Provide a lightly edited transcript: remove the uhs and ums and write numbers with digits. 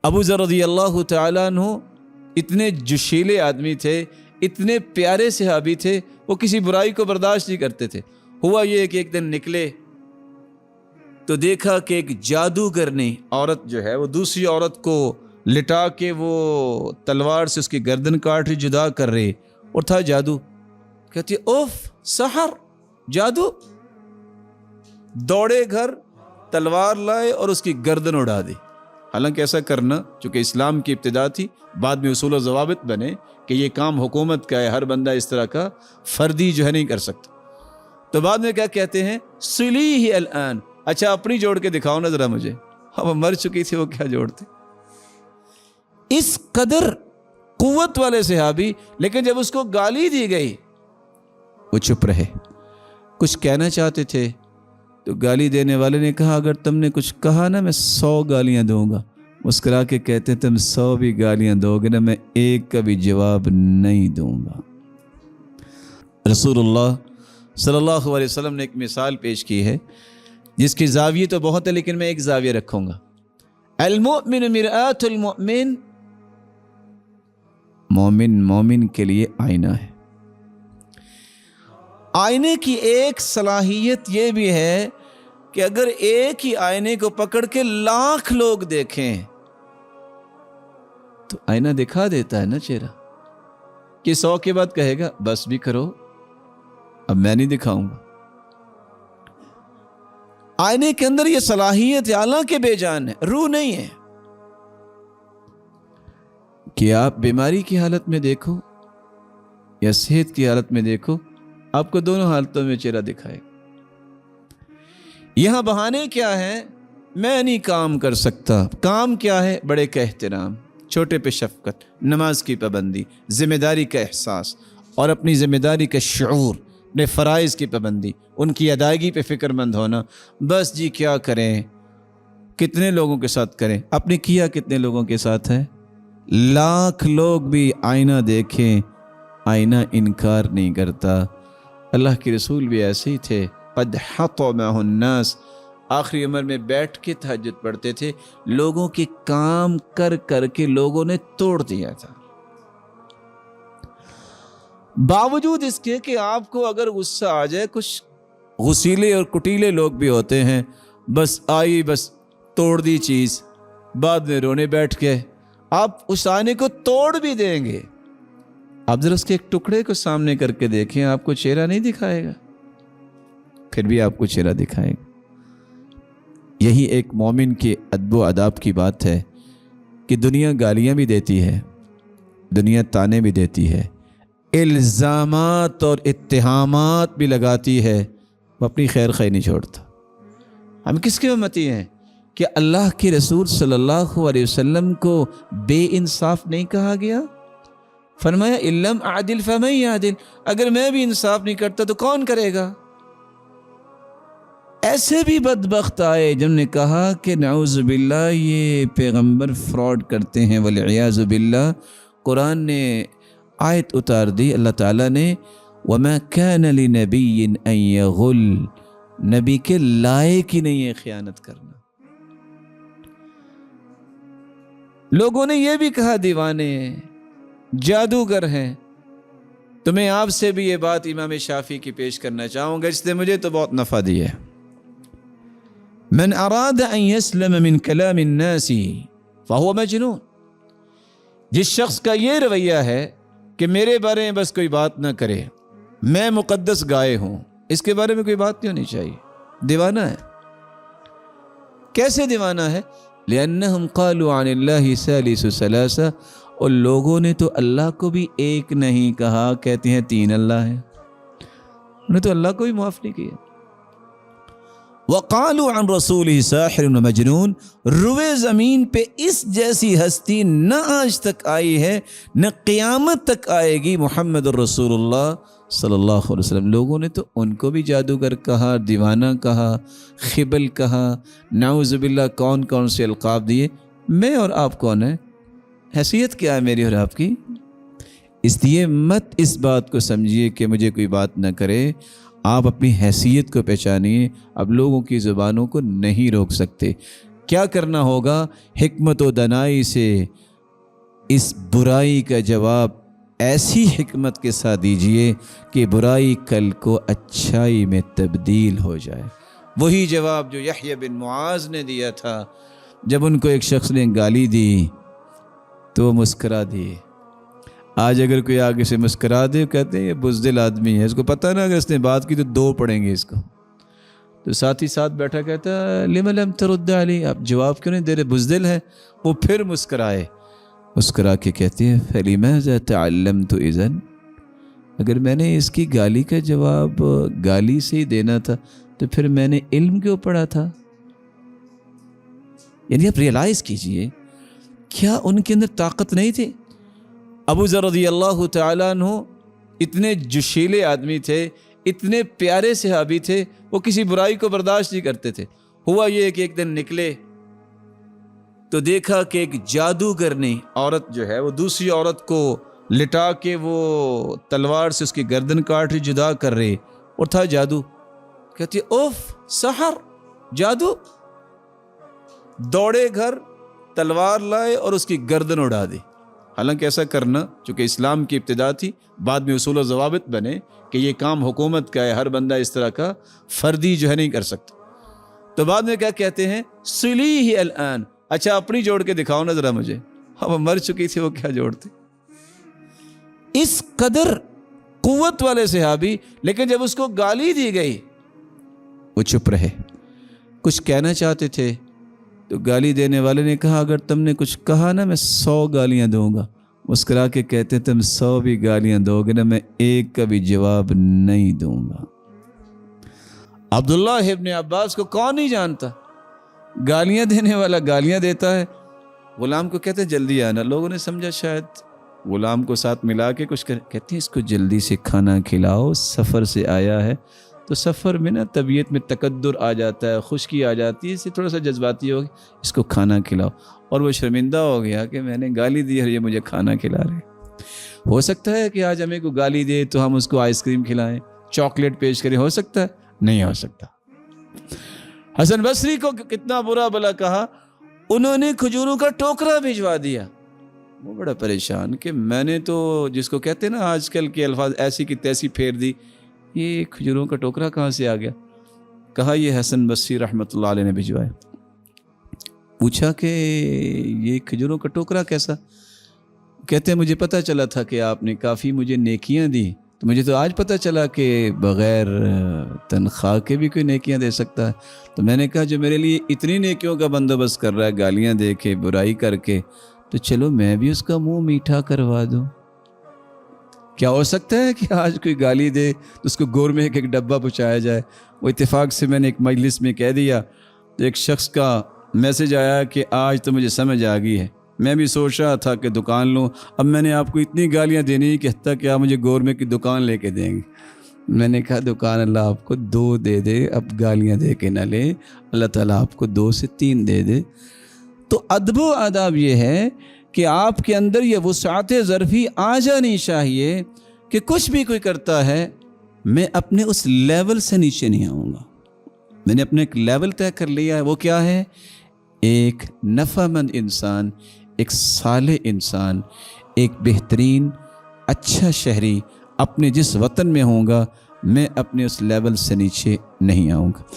ابو ذر رضی اللہ تعالیٰ عنہ اتنے جوشیلے آدمی تھے، اتنے پیارے صحابی تھے، وہ کسی برائی کو برداشت نہیں کرتے تھے۔ ہوا یہ کہ ایک دن نکلے تو دیکھا کہ ایک جادوگر نے، عورت جو ہے وہ دوسری عورت کو لٹا کے وہ تلوار سے اس کی گردن کاٹ رہی، جدا کر رہی، اور تھا جادو۔ کہتی اوف سحر، جادو! دوڑے گھر، تلوار لائے اور اس کی گردن اڑا دی۔ حالانکہ ایسا کرنا چونکہ اسلام کی ابتدا تھی، بعد میں اصول و ضوابط بنے کہ یہ کام حکومت کا ہے، ہر بندہ اس طرح کا فردی جو ہے نہیں کر سکتا۔ تو بعد میں کیا کہتے ہیں، سلیہ الان، اچھا اپنی جوڑ کے دکھاؤ نا ذرا مجھے۔ وہ مر چکی تھی، وہ کیا جوڑتی۔ اس قدر قوت والے صحابی، لیکن جب اس کو گالی دی گئی وہ چپ رہے۔ کچھ کہنا چاہتے تھے تو گالی دینے والے نے کہا اگر تم نے کچھ کہا نا میں 100 گالیاں دوں گا۔ مسکرا کے کہتے ہیں تم 100 بھی گالیاں دو گے نا میں ایک کا بھی جواب نہیں دوں گا۔ رسول اللہ صلی اللہ علیہ وسلم نے ایک مثال پیش کی ہے جس کی زاویہ تو بہت ہے، لیکن میں ایک زاویہ رکھوں گا۔ المؤمن مرآۃ المؤمن، مومن کے لیے آئینہ ہے۔ آئینے کی ایک صلاحیت یہ بھی ہے کہ اگر ایک ہی آئینے کو پکڑ کے 1,00,000 لوگ دیکھیں تو آئینہ دکھا دیتا ہے نا چہرہ، کہ 100 کے بعد کہے گا بس بھی کرو، اب میں نہیں دکھاؤں گا۔ آئینے کے اندر یہ صلاحیت حالانکہ بے جان ہے، روح نہیں ہے، کہ آپ بیماری کی حالت میں دیکھو یا صحت کی حالت میں دیکھو، آپ کو دونوں حالتوں میں چہرہ دکھائے گا۔ یہاں بہانے کیا ہے، میں نہیں کام کر سکتا، کام کیا ہے، بڑے کا احترام، چھوٹے پہ شفقت، نماز کی پابندی، ذمہ داری کا احساس اور اپنی ذمہ داری کا شعور، اپنے فرائض کی پابندی، ان کی ادائیگی پہ فکر مند ہونا۔ بس جی کیا کریں، کتنے لوگوں کے ساتھ کریں، اپنے کیا کتنے لوگوں کے ساتھ ہے۔ 1,00,000 لوگ بھی آئینہ دیکھیں، آئینہ انکار نہیں کرتا۔ اللہ کے رسول بھی ایسے ہی تھے، قد حطمہ الناس، آخری عمر میں بیٹھ کے تہجد پڑھتے تھے، لوگوں کے کام کر کر کے لوگوں نے توڑ دیا تھا۔ باوجود اس کے کہ آپ کو اگر غصہ آ جائے، کچھ غسیلے اور کٹیلے لوگ بھی ہوتے ہیں، بس آئی بس توڑ دی چیز، بعد میں رونے بیٹھ گئے، آپ اس آنے کو توڑ بھی دیں گے۔ آپ ذرا اس کے ایک ٹکڑے کو سامنے کر کے دیکھیں، آپ کو چہرہ نہیں دکھائے گا، پھر بھی آپ کو چہرہ دکھائے گا۔ یہی ایک مومن کے ادب و آداب کی بات ہے کہ دنیا گالیاں بھی دیتی ہے، دنیا تانے بھی دیتی ہے، الزامات اور اتہامات بھی لگاتی ہے، وہ اپنی خیر خواہی نہیں چھوڑتا۔ ہم کس کے امتی ہیں کہ اللہ کے رسول صلی اللہ علیہ وسلم کو بے انصاف نہیں کہا گیا؟ فرمایا اِلَّمْ أَعْدِلْ فَمَنْ يَعْدِلْ، اگر میں بھی انصاف نہیں کرتا تو کون کرے گا؟ ایسے بھی بدبخت آئے جنہوں نے کہا کہ نعوذ باللہ یہ پیغمبر فراڈ کرتے ہیں، والعیاذ باللہ۔ قرآن نے آیت اتار دی، اللہ تعالیٰ نے وَمَا كَانَ لِنَبِيٍّ أَن يَغُلَّ، نبی کے لائق ہی نہیں ہے خیانت کرنا۔ لوگوں نے یہ بھی کہا دیوانے ہیں، جادوگر ہیں۔ تو میں آپ سے بھی یہ بات امام شافعی کی پیش کرنا چاہوں گا، اس نے مجھے تو بہت نفع دی ہے۔ من اراد ان يسلم من کلام الناس فهو مجنون، جس شخص کا یہ رویہ ہے کہ میرے بارے میں بس کوئی بات نہ کرے، میں مقدس گائے ہوں، اس کے بارے میں کوئی بات نہیں ہونی چاہیے، دیوانہ ہے۔ کیسے دیوانہ ہے؟ لأنهم قالوا عن الله ثالث ثلاثة، اور لوگوں نے تو اللہ کو بھی ایک نہیں کہا، کہتے ہیں 3 اللہ ہیں، انہوں نے تو اللہ کو بھی معاف نہیں کیا۔ وقالوا عن رسوله ساحر ومجنون، روئے زمین پہ اس جیسی ہستی نہ آج تک آئی ہے نہ قیامت تک آئے گی، محمد الرسول اللہ صلی اللہ علیہ وسلم۔ لوگوں نے تو ان کو بھی جادوگر کہا، دیوانہ کہا، خبل کہا، نعوذ باللہ کون کون سے القاب دیے۔ میں اور آپ کون ہیں؟ حیثیت کیا ہے میری اور آپ کی؟ اس لیے مت اس بات کو سمجھیے کہ مجھے کوئی بات نہ کرے، آپ اپنی حیثیت کو پہچانیے۔ اب لوگوں کی زبانوں کو نہیں روک سکتے۔ کیا کرنا ہوگا؟ حکمت و دنائی سے اس برائی کا جواب ایسی حکمت کے ساتھ دیجئے کہ برائی کل کو اچھائی میں تبدیل ہو جائے۔ وہی جواب جو یحییٰ بن معاذ نے دیا تھا جب ان کو ایک شخص نے گالی دی تو وہ مسکرا دیے۔ آج اگر کوئی آگے سے مسکرا دے کہتے ہیں یہ بزدل آدمی ہے، اس کو پتہ نا اگر اس نے بات کی تو 2 پڑیں گے اس کو، تو ساتھ ہی ساتھ بیٹھا کہتا لم لم ترد علی، آپ جواب کیوں نہیں دے رہے، بزدل ہے۔ وہ پھر مسکرائے، مسکرا کے کہتے ہیں فلماذا تعلمت اذن، اگر میں نے اس کی گالی کا جواب گالی سے ہی دینا تھا تو پھر میں نے علم کیوں پڑھا تھا؟ یعنی آپ ریئلائز کیجئے، کیا ان کے اندر طاقت نہیں تھی؟ ابو ذر رضی اللہ تعالیٰ عنہ اتنے جوشیلے آدمی تھے، اتنے پیارے صحابی تھے، وہ کسی برائی کو برداشت نہیں کرتے تھے۔ ہوا یہ کہ ایک دن نکلے تو دیکھا کہ ایک جادوگر نے عورت جو ہے وہ دوسری عورت کو لٹا کے وہ تلوار سے اس کی گردن کاٹ رہی، جدا کر رہے، اور تھا جادو۔ کہتی اوف سحر، جادو! دوڑے گھر، تلوار لائے اور اس کی گردن اڑا دی۔ حالانکہ ایسا کرنا چونکہ اسلام کی ابتدا تھی، بعد میں اصول و ضوابط بنے کہ یہ کام حکومت کا ہے، ہر بندہ اس طرح کا فردی جو ہے نہیں کر سکتا۔ تو بعد میں کیا کہتے ہیں صلیہ الان، اچھا اپنی جوڑ کے دکھاؤ نا ذرا مجھے، اب مر چکی تھی وہ کیا جوڑتے۔ اس قدر قوت والے صحابی، لیکن جب اس کو گالی دی گئی وہ چپ رہے۔ کچھ کہنا چاہتے تھے تو گالی دینے والے نے کہا اگر تم نے کچھ کہا نا میں 100 گالیاں دوں گا۔ مسکرا کے کہتے تم 100 بھی گالیاں دو گے نا میں ایک کا بھی جواب نہیں دوں گا۔ عبداللہ ابن عباس کو کون نہیں جانتا، گالیاں دینے والا گالیاں دیتا ہے۔ غلام کو کہتے جلدی آنا، لوگوں نے سمجھا شاید غلام کو ساتھ ملا کے کچھ کہتے ہیں اس کو جلدی سے کھانا کھلاؤ، سفر سے آیا ہے۔ تو سفر میں نا طبیعت میں تقدر آ جاتا ہے، خشکی آ جاتی ہے، اس سے تھوڑا سا جذباتی ہو گیا، اس کو کھانا کھلاؤ۔ اور وہ شرمندہ ہو گیا کہ میں نے گالی دی اور یہ مجھے کھانا کھلا رہے۔ ہو سکتا ہے کہ آج ہمیں کوئی گالی دے تو ہم اس کو آئس کریم کھلائیں، چاکلیٹ پیش کریں، ہو سکتا ہے؟ نہیں ہو سکتا۔ حسن بصری کو کتنا برا بلا کہا، انہوں نے کھجوروں کا ٹوکرا بھجوا دیا۔ وہ بڑا پریشان کہ میں نے تو جس کو کہتے ہیں نا آج کل کے الفاظ ایسی کی تیسی پھیر دی، یہ کھجوروں کا ٹوکرا کہاں سے آ گیا؟ کہا یہ حسن بصری رحمۃ اللہ علیہ نے بھجوایا۔ پوچھا کہ یہ کھجوروں کا ٹوکرا کیسا؟ کہتے ہیں مجھے پتہ چلا تھا کہ آپ نے کافی مجھے نیکیاں دی، تو مجھے تو آج پتہ چلا کہ بغیر تنخواہ کے بھی کوئی نیکیاں دے سکتا ہے، تو میں نے کہا جو میرے لیے اتنی نیکیوں کا بندوبست کر رہا ہے گالیاں دے کے برائی کر کے، تو چلو میں بھی اس کا منہ میٹھا کروا دوں۔ کیا ہو سکتا ہے کہ آج کوئی گالی دے تو اس کو گور میں ایک ڈبہ پہنچایا جائے؟ وہ اتفاق سے میں نے ایک مجلس میں کہہ دیا تو ایک شخص کا میسج آیا کہ آج تو مجھے سمجھ آ گئی ہے، میں بھی سوچ رہا تھا کہ دکان لوں، اب میں نے آپ کو اتنی گالیاں دینی کہ حتیٰ کہ آپ مجھے گورمے کی دکان لے کے دیں گے۔ میں نے کہا دکان اللہ آپ کو 2 دے دے، اب گالیاں دے کے نہ لے، اللہ تعالیٰ آپ کو 2 سے 3 دے دے۔ تو ادب و آداب یہ ہے کہ آپ کے اندر یہ وسعت ظرفی آ جانی چاہیے کہ کچھ بھی کوئی کرتا ہے میں اپنے اس لیول سے نیچے نہیں آؤں گا۔ میں نے اپنے ایک لیول طے کر لیا ہے، وہ کیا ہے؟ ایک نفع مند انسان، ایک صالح انسان، ایک بہترین اچھا شہری اپنے جس وطن میں ہوں گا، میں اپنے اس لیول سے نیچے نہیں آؤں گا۔